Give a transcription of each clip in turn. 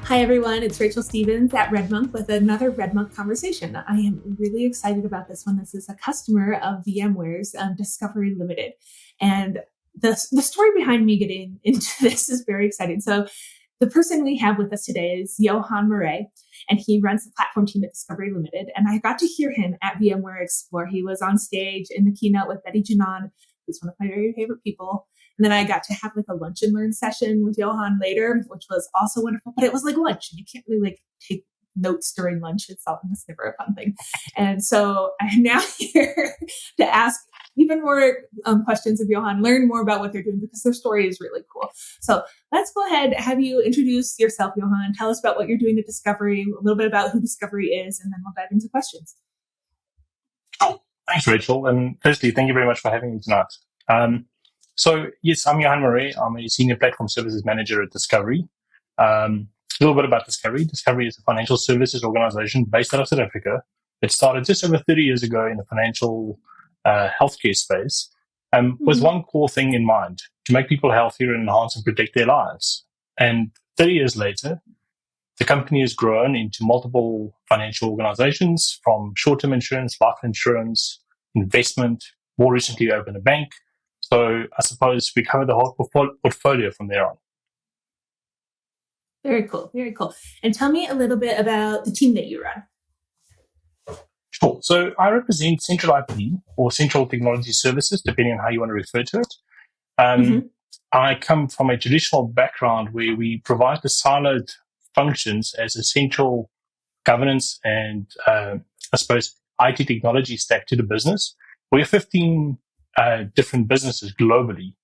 Hi, everyone. It's Rachel Stevens at Red Monk with another Red Monk conversation. I am really excited about this one. This is a customer of VMware's Discovery Limited. And the story behind me getting into this is very exciting. So the person we have with us today is Johan Marais, and he runs the platform team at Discovery Limited. And I got to hear him at VMware Explore. He was on stage in the keynote with Betty Janan, who's one of my very favorite people. And then I got to have like a lunch and learn session with Johan later, which was also wonderful. But it was like lunch, and you can't really like take notes during lunch. It's never a fun thing. And so I'm now here to ask even more questions of Johan, learn more about what they're doing because their story is really cool. So let's go ahead, have you introduce yourself, Johan. Tell us about what you're doing at Discovery, a little bit about who Discovery is, and then we'll dive into questions. Oh, thanks, Rachel. And firstly, thank you very much for having me tonight. So, yes, I'm Johan Marais. I'm a Senior Platform Services Manager at Discovery. A little bit about Discovery. Discovery is a financial services organization based out of South Africa. It started just over 30 years ago in the financial healthcare space with one core thing in mind, to make people healthier and enhance and protect their lives. And 30 years later, the company has grown into multiple financial organizations, from short-term insurance, life insurance, investment. More recently, we opened a bank. So I suppose we cover the whole portfolio from there on. Very cool. Very cool. And tell me a little bit about the team that you run. Sure. So I represent Central IP, or Central Technology Services, depending on how you want to refer to it. I come from a traditional background where we provide the siloed functions as essential governance and, I suppose, IT technology stack to the business. We have 15 different businesses globally,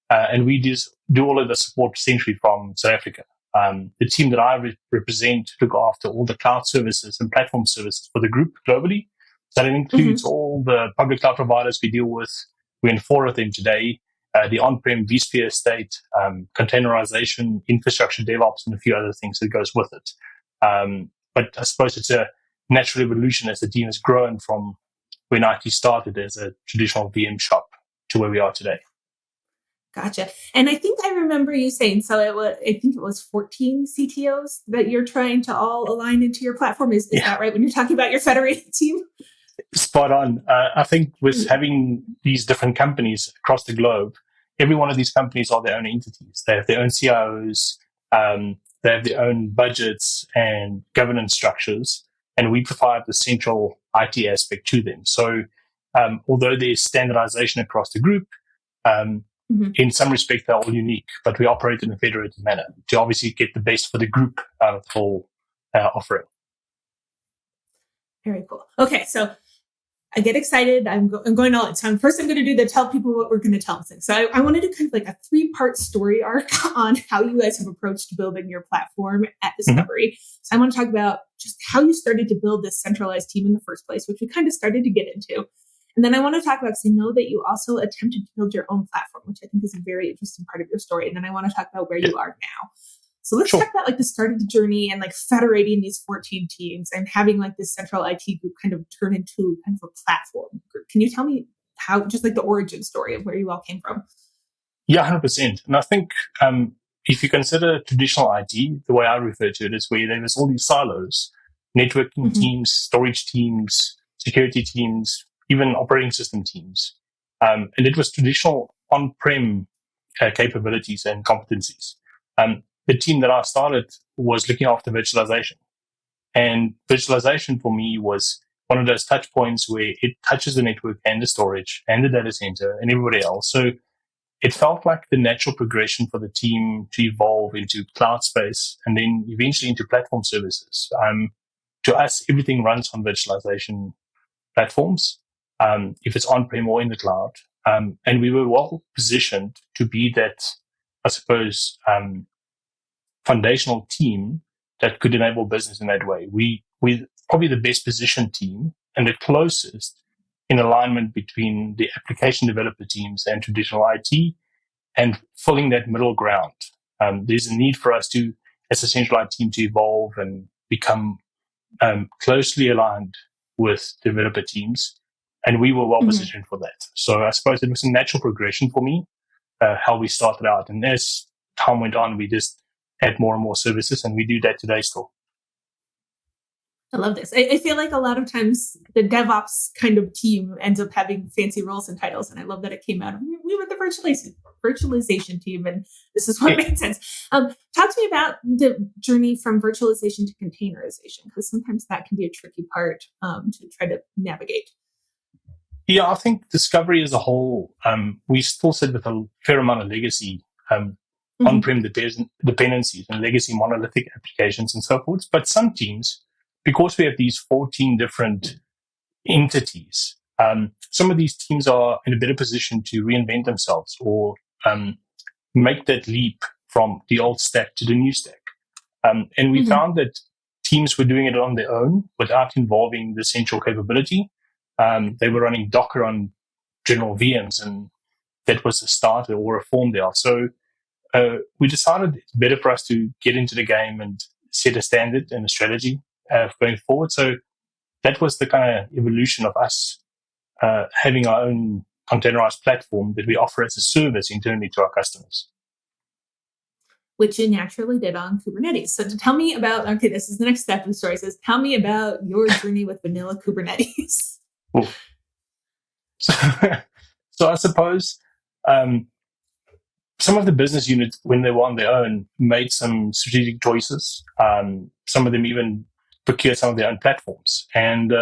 and we just do all of the support centrally from South Africa. The team that I represent look after all the cloud services and platform services for the group globally. So that includes all the public cloud providers we deal with. We're in 4 of them today. The on-prem vSphere estate, containerization, infrastructure, DevOps, and a few other things that goes with it. But I suppose it's a natural evolution as the team has grown from when IT started as a traditional VM shop to where we are today. Gotcha. And I think I remember you saying, I think it was 14 CTOs that you're trying to all align into your platform. Is that right when you're talking about your federated team? Spot on. I think with having these different companies across the globe, every one of these companies are their own entities. They have their own CIOs, they have their own budgets and governance structures, and we provide the central IT aspect to them. So although there's standardization across the group, in some respect they're all unique, but we operate in a federated manner to obviously get the best for the group out of the whole offering. Very cool. Okay, so I get excited. I'm going all in. So first I'm going to do the tell people what we're going to tell them thing. So I wanted to kind of like a 3-part story arc on how you guys have approached building your platform at Discovery. So I want to talk about just how you started to build this centralized team in the first place, which we kind of started to get into. And then I want to talk about, because I know that you also attempted to build your own platform, which I think is a very interesting part of your story. And then I want to talk about where you are now. So let's talk about like the start of the journey and like federating these 14 teams and having like this central IT group kind of turn into kind of a platform group. Can you tell me how, just like the origin story of where you all came from? Yeah, 100%. And I think if you consider traditional IT, the way I refer to it is where there was all these silos, networking teams, storage teams, security teams, even operating system teams. And it was traditional on-prem capabilities and competencies. The team that I started was looking after virtualization. And virtualization for me was one of those touch points where it touches the network and the storage and the data center and everybody else. So it felt like the natural progression for the team to evolve into cloud space and then eventually into platform services. To us, everything runs on virtualization platforms, if it's on-prem or in the cloud. And we were well positioned to be that, I suppose, foundational team that could enable business in that way. We're probably the best positioned team and the closest in alignment between the application developer teams and traditional IT, and filling that middle ground. There's a need for us to, as a central IT team, to evolve and become closely aligned with developer teams. And we were well positioned for that. So I suppose it was a natural progression for me, how we started out. And as time went on, we just add more and more services, and we do that today still. I love this. I feel like a lot of times the DevOps kind of team ends up having fancy roles and titles, and I love that it came out of we were the virtualization team, and this is what made sense. Talk to me about the journey from virtualization to containerization, because sometimes that can be a tricky part to try to navigate. Yeah, I think discovery as a whole, we still sit with a fair amount of legacy on-prem dependencies and legacy monolithic applications and so forth. But some teams, because we have these 14 different entities, some of these teams are in a better position to reinvent themselves or make that leap from the old stack to the new stack. And we found that teams were doing it on their own without involving the central capability. They were running Docker on general VMs, and that was a start or a form there. So we decided it's better for us to get into the game and set a standard and a strategy going forward. So that was the kind of evolution of us having our own containerized platform that we offer as a service internally to our customers. Which you naturally did on Kubernetes. So to tell me about, okay, this is the next step in the story. It says, tell me about your journey with vanilla Kubernetes. So I suppose some of the business units, when they were on their own, made some strategic choices. Some of them even procured some of their own platforms. And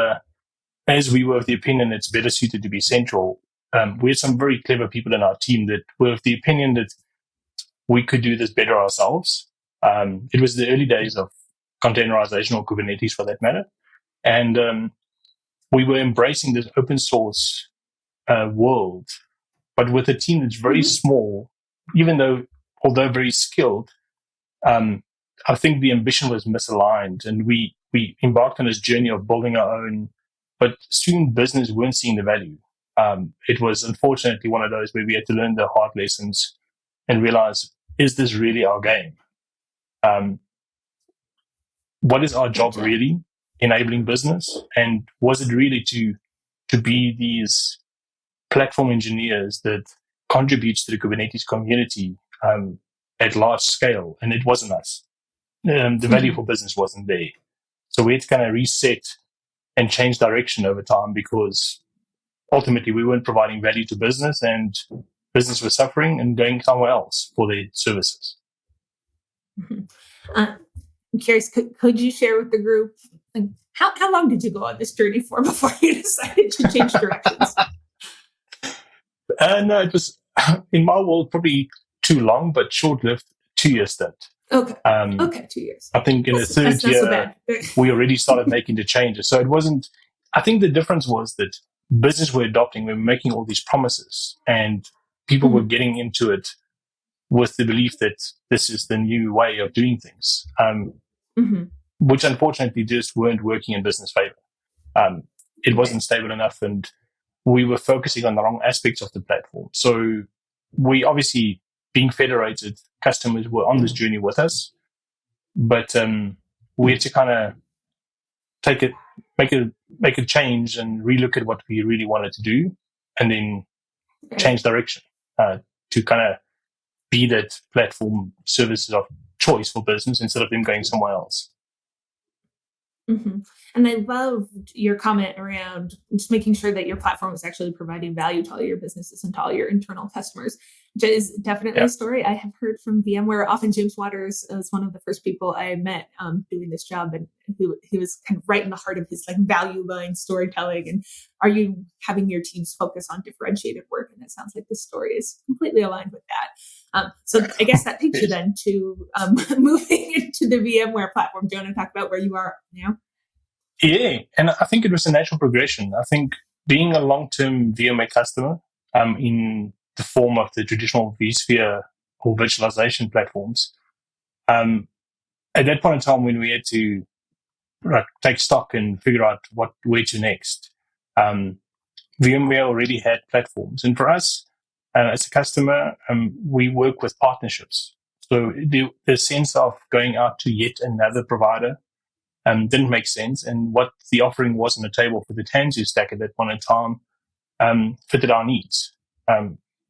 as we were of the opinion it's better suited to be central, we had some very clever people in our team that were of the opinion that we could do this better ourselves. It was the early days of containerization or Kubernetes for that matter. And we were embracing this open source world, but with a team that's very small, although very skilled. I think the ambition was misaligned, and we embarked on this journey of building our own, but soon business weren't seeing the value. It was unfortunately one of those where we had to learn the hard lessons and realize, is this really our game? What is our job really? Enabling business? And was it really to be these platform engineers that contributes to the Kubernetes community at large scale? And it wasn't us. The value for business wasn't there. So we had to kind of reset and change direction over time, because ultimately we weren't providing value to business, and business was suffering and going somewhere else for their services. I'm curious, could you share with the group, like, how long did you go on this journey for before you decided to change directions? No, it was, in my world, probably too long, but short-lived, 2-year stint. Okay. 2 years. I think in the third year, we already started making the changes. So it wasn't, I think the difference was that business were adopting, we were making all these promises, and people were getting into it with the belief that this is the new way of doing things, which unfortunately just weren't working in business favor. It wasn't stable enough, and we were focusing on the wrong aspects of the platform. So we obviously, being federated, customers were on this journey with us, but we had to kind of make a change and relook at what we really wanted to do, and then change direction to kind of be that platform services of choice for business instead of them going somewhere else. And I loved your comment around just making sure that your platform is actually providing value to all your businesses and to all your internal customers, which is definitely a story I have heard from VMware. Often James Waters is one of the first people I met doing this job, and he was kind of right in the heart of his like value line storytelling. And are you having your teams focus on differentiated work? And it sounds like this story is completely aligned with that. So I guess that takes you then to moving into the VMware platform. Do you want to talk about where you are now? Yeah, and I think it was a natural progression. I think being a long-term VMware customer in the form of the traditional vSphere or virtualization platforms, at that point in time when we had to take stock and figure out where to next, VMware already had platforms. And for us, as a customer, we work with partnerships. So the sense of going out to yet another provider didn't make sense. And what the offering was on the table for the Tanzu stack at that point in time fitted our needs,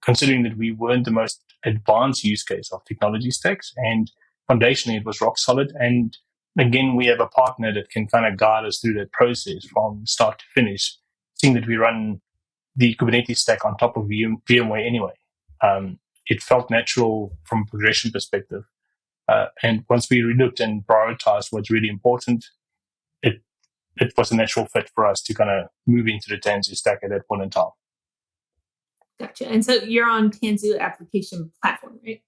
considering that we weren't the most advanced use case of technology stacks, and foundationally it was rock solid. And again, we have a partner that can kind of guide us through that process from start to finish, seeing that we run the Kubernetes stack on top of VMware anyway. It felt natural from a progression perspective. And once we relooked and prioritized what's really important, it was a natural fit for us to kind of move into the Tanzu stack at that point in time. Gotcha. And so you're on Tanzu application platform, right?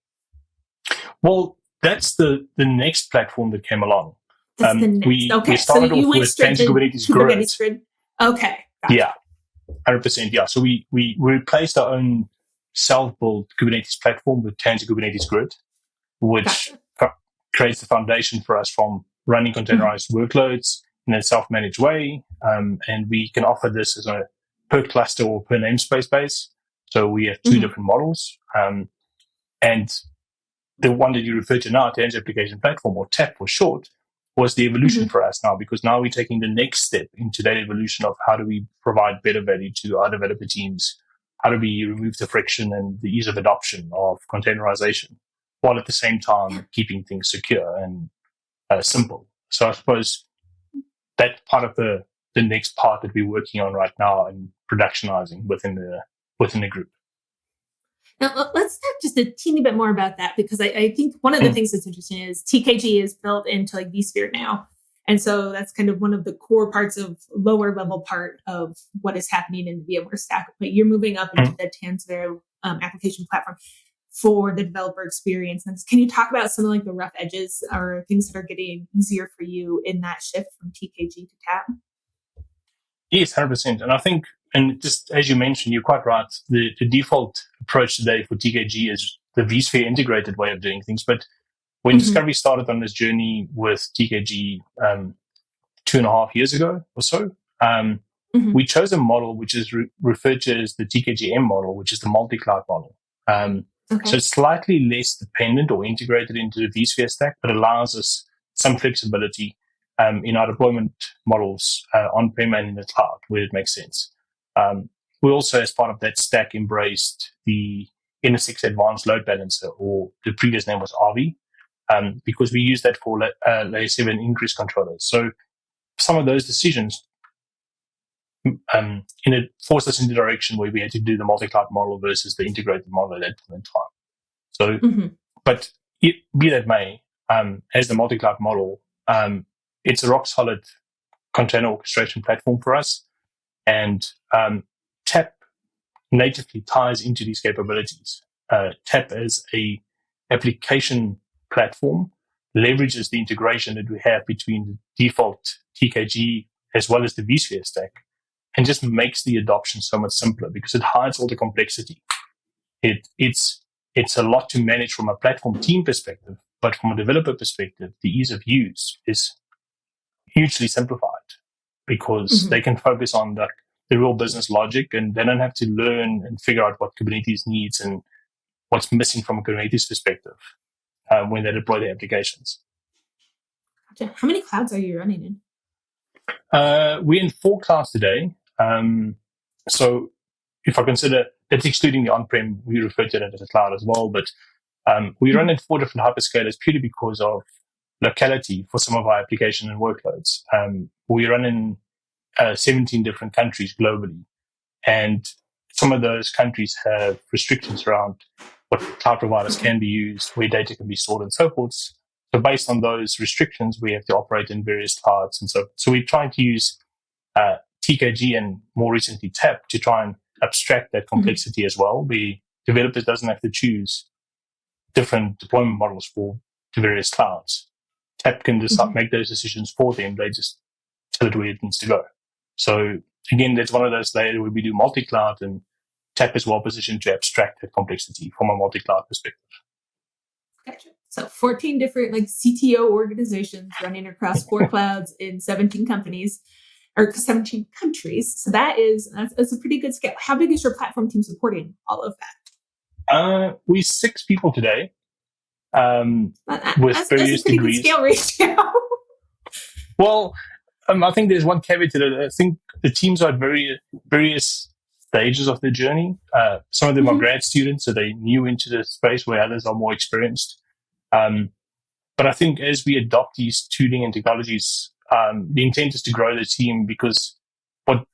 Well, that's the next platform that came along. That's the next. We started off with Tanzu Kubernetes Grid. Okay. Gotcha. Yeah, 100%. Yeah. So we replaced our own self-built Kubernetes platform with Tanzu Kubernetes Grid, which creates the foundation for us from running containerized workloads in a self-managed way. And we can offer this as a per cluster or per namespace base. So we have two different models. And the one that you refer to now, Tanzu Application Platform, or TAP for short, was the evolution for us now, because now we're taking the next step into that evolution of how do we provide better value to our developer teams, how do we remove the friction and the ease of adoption of containerization, while at the same time keeping things secure and simple. So I suppose that part of the next part that we're working on right now and productionizing within the group. Now, let's talk just a teeny bit more about that, because I think one of the things that's interesting is TKG is built into like vSphere now. And so that's kind of one of the core parts of lower level part of what is happening in the VMware stack. But you're moving up into the Tanzu application platform for the developer experience. And can you talk about some of like the rough edges or things that are getting easier for you in that shift from TKG to TAP? Yes, 100%. And I think, and just as you mentioned, you're quite right. The default approach today for TKG is the vSphere integrated way of doing things. But when Discovery started on this journey with TKG 2.5 years ago or so, we chose a model which is referred to as the TKGM model, which is the multi-cloud model. So it's slightly less dependent or integrated into the vSphere stack, but allows us some flexibility in our deployment models on-prem and in the cloud where it makes sense. We also, as part of that stack, embraced the NS6 Advanced Load Balancer, or the previous name was RV, because we use that for layer 7 increase controllers. So some of those decisions forced us in the direction where we had to do the multi-cloud model versus the integrated model at that point in time. So, but be that may, as the multi-cloud model, it's a rock-solid container orchestration platform for us. And TAP natively ties into these capabilities. TAP as a application platform leverages the integration that we have between the default TKG as well as the vSphere stack, and just makes the adoption so much simpler because it hides all the complexity. It's a lot to manage from a platform team perspective, but from a developer perspective, the ease of use is hugely simplified because they can focus on the real business logic, and they don't have to learn and figure out what Kubernetes needs and what's missing from a Kubernetes perspective when they deploy their applications. Gotcha. How many clouds are you running in? We're in 4 clouds today. So if I consider, that's excluding the on-prem, we refer to that as a cloud as well, but we run in 4 different hyperscalers purely because of locality for some of our application and workloads. We run in 17 different countries globally, and some of those countries have restrictions around what cloud providers can be used, where data can be stored, and so forth. So based on those restrictions, we have to operate in various clouds. And so we're trying to use TKG and more recently TAP to try and abstract that complexity as well. The developers doesn't have to choose different deployment models for the various clouds. TAP can just make those decisions for them. They just tell it where it needs to go. So again, that's one of those layers where we do multi-cloud, and TAP is well positioned to abstract that complexity from a multi-cloud perspective. Gotcha. So 14 different like CTO organizations running across 4 clouds in 17 companies or 17 countries. So that's a pretty good scale. How big is your platform team supporting all of that? We're 6 people today. With various that's a pretty degrees. Good scale ratio. Well, I think there's one caveat to that. I think the teams are at various stages of their journey. Some of them are grad students, so they're new into the space, where others are more experienced. But But I think as we adopt these tooling and technologies, the intent is to grow the team, because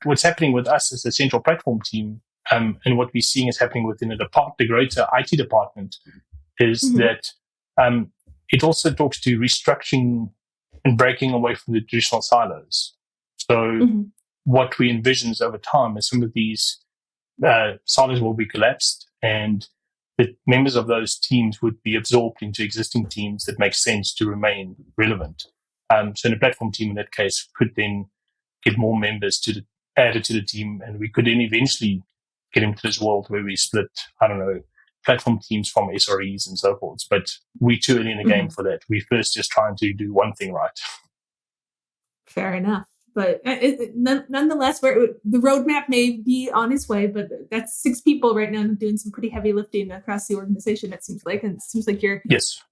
what's happening with us as a central platform team, and what we're seeing is happening within the greater IT department, is that it also talks to restructuring and breaking away from the traditional silos. So what we envision is over time is some of these silos will be collapsed, and the members of those teams would be absorbed into existing teams that make sense to remain relevant. So the platform team in that case could then get more members added to the team, and we could then eventually get into this world where we split, I don't know, platform teams from SREs and so forth. But we're too early in the game for that. We're first just trying to do one thing right. Fair enough. But nonetheless, the roadmap may be on its way, but that's 6 people right now doing some pretty heavy lifting across the organization, it seems like. And it seems like your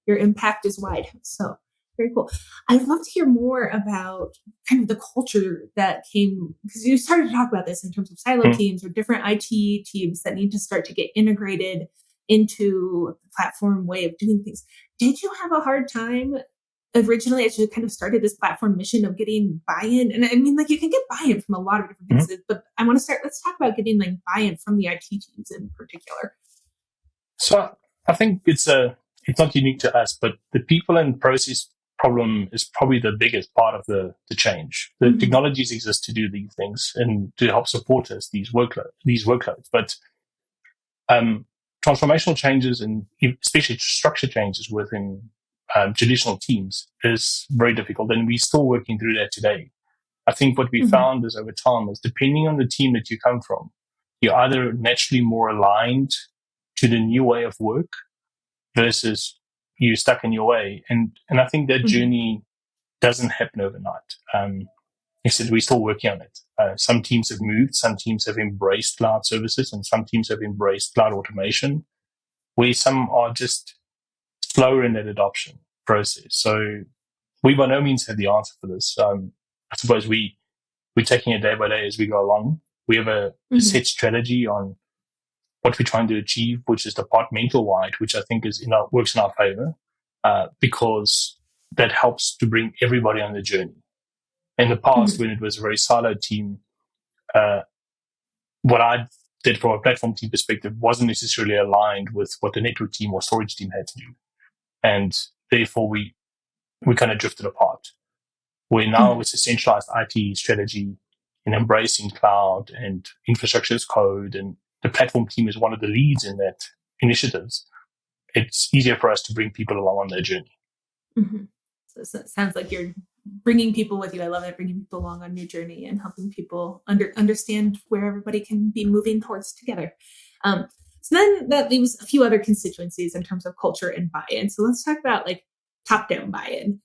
impact is wide. So very cool. I'd love to hear more about kind of the culture that came, because you started to talk about this in terms of silo teams or different IT teams that need to start to get integrated into the platform way of doing things. Did you have a hard time originally, as you kind of started this platform mission of getting buy-in? And I mean, like, you can get buy-in from a lot of different things, but let's talk about getting like buy-in from the IT teams in particular. So I think it's not unique to us, but the people and process problem is probably the biggest part of the change. The technologies exist to do these things and to help support us, these workloads. But transformational changes, and especially structure changes within traditional teams, is very difficult, and we're still working through that today. I think what we found is over time is, depending on the team that you come from, you're either naturally more aligned to the new way of work versus you're stuck in your way. And I think that journey doesn't happen overnight. Instead, we're still working on it. Some teams have moved, some teams have embraced cloud services, and some teams have embraced cloud automation, where some are just slower in that adoption process. So we by no means have the answer for this. I suppose we're taking it day by day as we go along. We have a set strategy on what we're trying to achieve, which is departmental wide, which I think works in our favor, because that helps to bring everybody on the journey. In the past, when it was a very siloed team, what I did from a platform team perspective wasn't necessarily aligned with what the network team or storage team had to do. And therefore, we kind of drifted apart. Where now it's a centralized IT strategy in embracing cloud and infrastructure as code, and the platform team is one of the leads in that initiatives. It's easier for us to bring people along on their journey. So it sounds like you're bringing people with you. I love it, bringing people along on your journey and helping people understand where everybody can be moving towards together. So then that leaves a few other constituencies in terms of culture and buy-in. So let's talk about like top-down buy-in.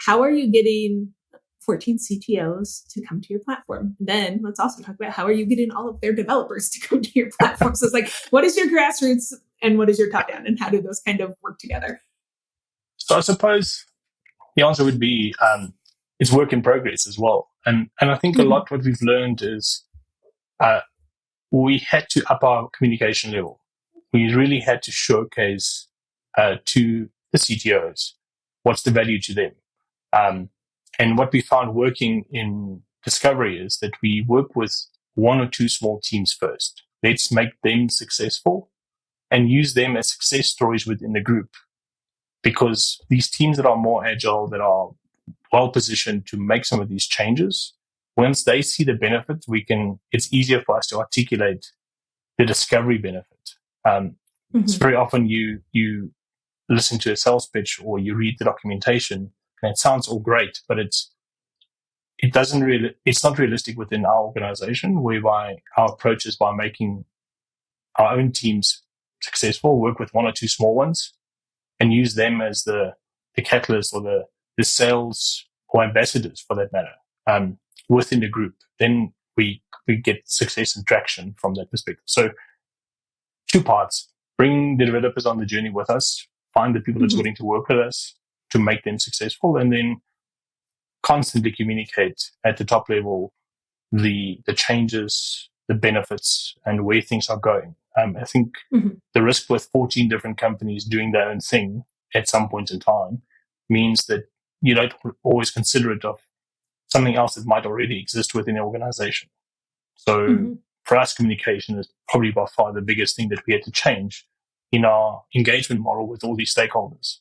How are you getting 14 CTOs to come to your platform? Then let's also talk about how are you getting all of their developers to come to your platform? So it's like, what is your grassroots and what is your top-down, and how do those kind of work together? So I suppose the answer would be it's work in progress as well. And I think a lot what we've learned is we had to up our communication level. We really had to showcase to the CTOs what's the value to them. And what we found working in discovery is that we work with 1 or 2 small teams first. Let's make them successful and use them as success stories within the group. Because these teams that are more agile, that are well positioned to make some of these changes, once they see the benefit, it's easier for us to articulate the discovery benefit. It's very often you listen to a sales pitch or you read the documentation and it sounds all great, but it's not realistic within our organization, whereby our approach is by making our own teams successful, work with 1 or 2 small ones, and use them as the catalyst or the sales or ambassadors, for that matter, within the group. Then we get success and traction from that perspective. So 2 parts: bring the developers on the journey with us, find the people that's willing to work with us to make them successful, and then constantly communicate at the top level the changes, the benefits, and where things are going. I think the risk with 14 different companies doing their own thing at some point in time means that you don't always consider it of something else that might already exist within the organization. So for us, communication is probably by far the biggest thing that we had to change in our engagement model with all these stakeholders.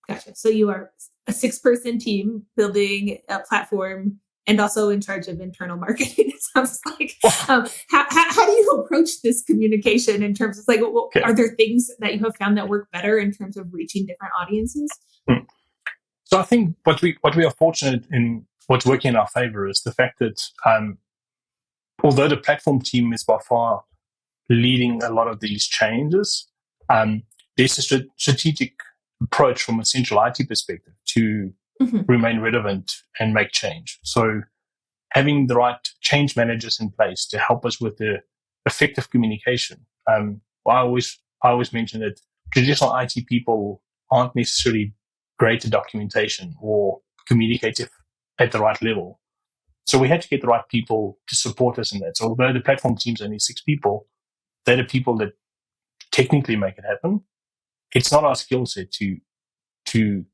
Gotcha. So you are a 6-person team building a platform and also in charge of internal marketing. It sounds like. How do you approach this communication in terms of like, are there things that you have found that work better in terms of reaching different audiences? So I think what we are fortunate in, what's working in our favor, is the fact that although the platform team is by far leading a lot of these changes, there's a strategic approach from a central IT perspective to remain relevant and make change. So having the right change managers in place to help us with the effective communication. I always mention that traditional IT people aren't necessarily great at documentation or communicative at the right level. So we had to get the right people to support us in that. So although the platform team's only 6 people, they're the people that technically make it happen. It's not our skill set to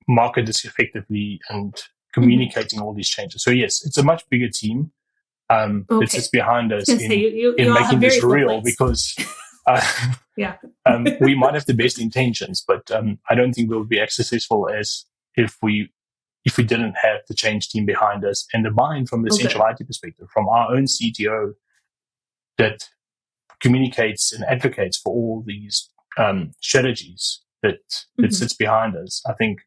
market this effectively and communicating all these changes. So yes, it's a much bigger team that sits behind us in making this real, because we might have the best intentions, but I don't think we would be as successful as if we didn't have the change team behind us and the buy-in from the central IT perspective, from our own CTO that communicates and advocates for all these strategies that sits behind us. I think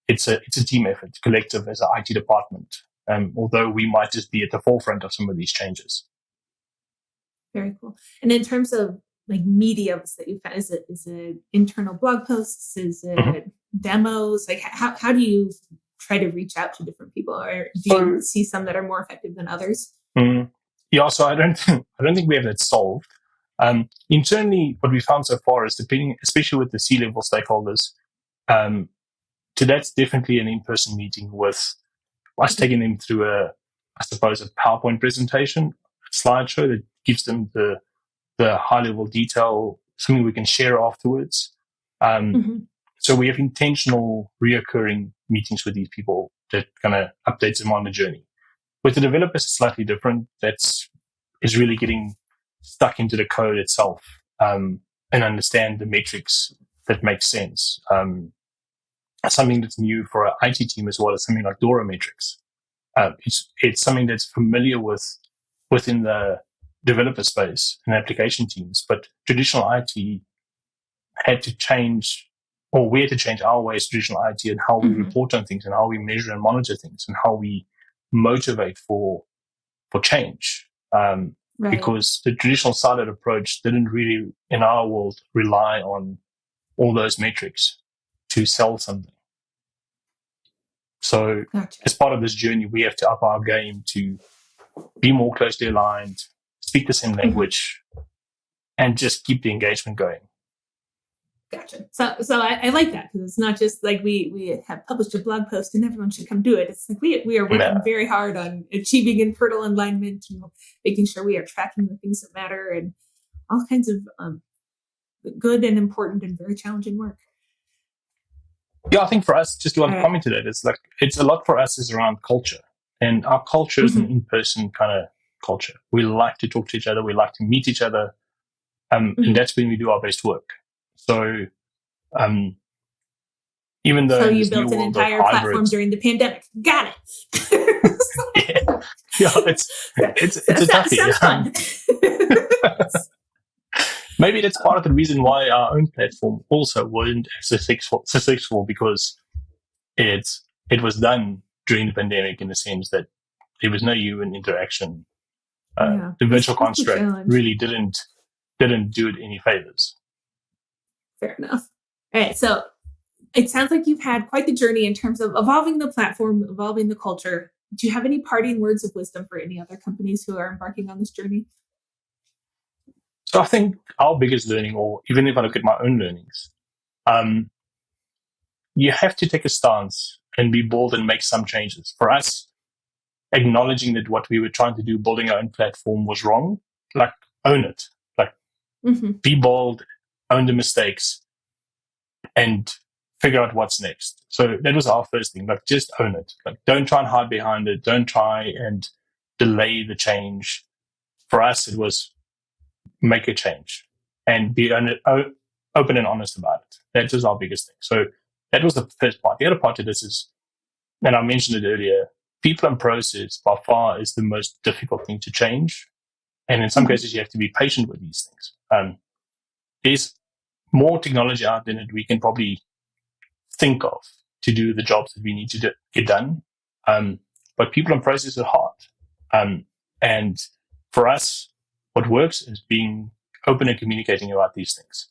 it's a team effort, collective as an IT department, although we might just be at the forefront of some of these changes. Very cool. And in terms of like mediums that you found, is it internal blog posts? Is it demos? Like how do you try to reach out to different people, or do you see some that are more effective than others? Yeah, so I don't think we have that solved. Internally, what we found so far is, depending, especially with the C-level stakeholders, so that's definitely an in-person meeting with us taking them through a PowerPoint presentation, a slideshow that gives them the high-level detail, something we can share afterwards. So we have intentional, reoccurring meetings with these people that kind of updates them on the journey. With the developers, it's slightly different. Is really getting stuck into the code itself and understand the metrics that make sense. Something that's new for our IT team as well as something like DORA metrics. It's something that's familiar within the developer space and application teams, but traditional IT had to change, or we had to change our ways, traditional IT, and how we report on things and how we measure and monitor things and how we motivate for change. Because the traditional siloed approach didn't really, in our world, rely on all those metrics to sell something. So as part of this journey, we have to up our game to be more closely aligned, speak the same language, and just keep the engagement going. Gotcha. So I like that, because it's not just like we have published a blog post and everyone should come do it. It's like we are working very hard on achieving internal alignment, making sure we are tracking the things that matter, and all kinds of good and important and very challenging work. Yeah, I think for us, just one comment to that, it's a lot for us is around culture, and our culture is an in-person kind of culture. We like to talk to each other. We like to meet each other, and that's when we do our best work. So, even though you built an entire platform during the pandemic, got it. It's a toughie. Fun. Maybe that's part of the reason why our own platform also wasn't successful, because it was done during the pandemic, in the sense that there was no human interaction. The virtual construct really didn't do it any favors. Fair enough. All right. So it sounds like you've had quite the journey in terms of evolving the platform, evolving the culture. Do you have any parting words of wisdom for any other companies who are embarking on this journey? So I think our biggest learning, or even if I look at my own learnings, you have to take a stance and be bold and make some changes. For us, acknowledging that what we were trying to do, building our own platform, was wrong, own it. Be bold, own the mistakes, and figure out what's next. So that was our first thing. Like, just own it. Like, don't try and hide behind it. Don't try and delay the change. For us, it was make a change and be open and honest about it. That was our biggest thing. So that was the first part. The other part of this is, and I mentioned it earlier, people and process by far is the most difficult thing to change. And in some cases, you have to be patient with these things. There's more technology out there that we can probably think of to do the jobs that we need to get done. But people and process are hard. And for us, what works is being open and communicating about these things.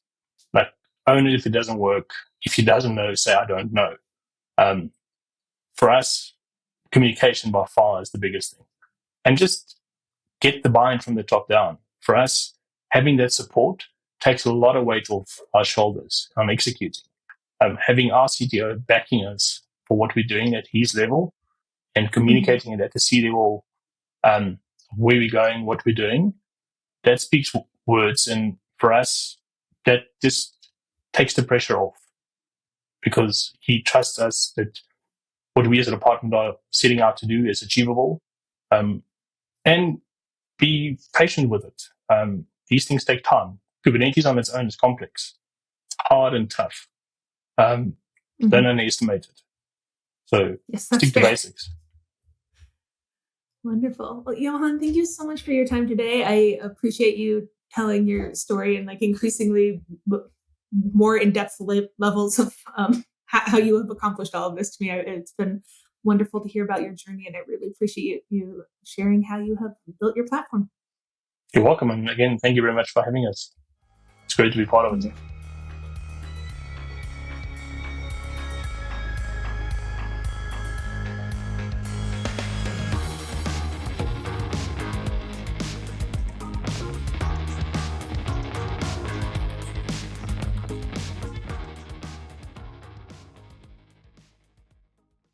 Like, own it if it doesn't work. If it doesn't know, say, I don't know. For us, communication by far is the biggest thing. And just get the buy-in from the top down. For us, having that support takes a lot of weight off our shoulders on executing. Having our CTO backing us for what we're doing at his level and communicating it at the C level, where we're going, what we're doing, that speaks words. And for us, that just takes the pressure off, because he trusts us that what we as a department are setting out to do is achievable, and be patient with it. These things take time. Kubernetes on its own is complex. It's hard and tough. Don't underestimate it. So stick to basics. Wonderful. Well, Johan, thank you so much for your time today. I appreciate you telling your story and like increasingly more in-depth levels of how you have accomplished all of this to me. It's been wonderful to hear about your journey, and I really appreciate you sharing how you have built your platform. You're welcome. And again, thank you very much for having us. It's great to be part of it.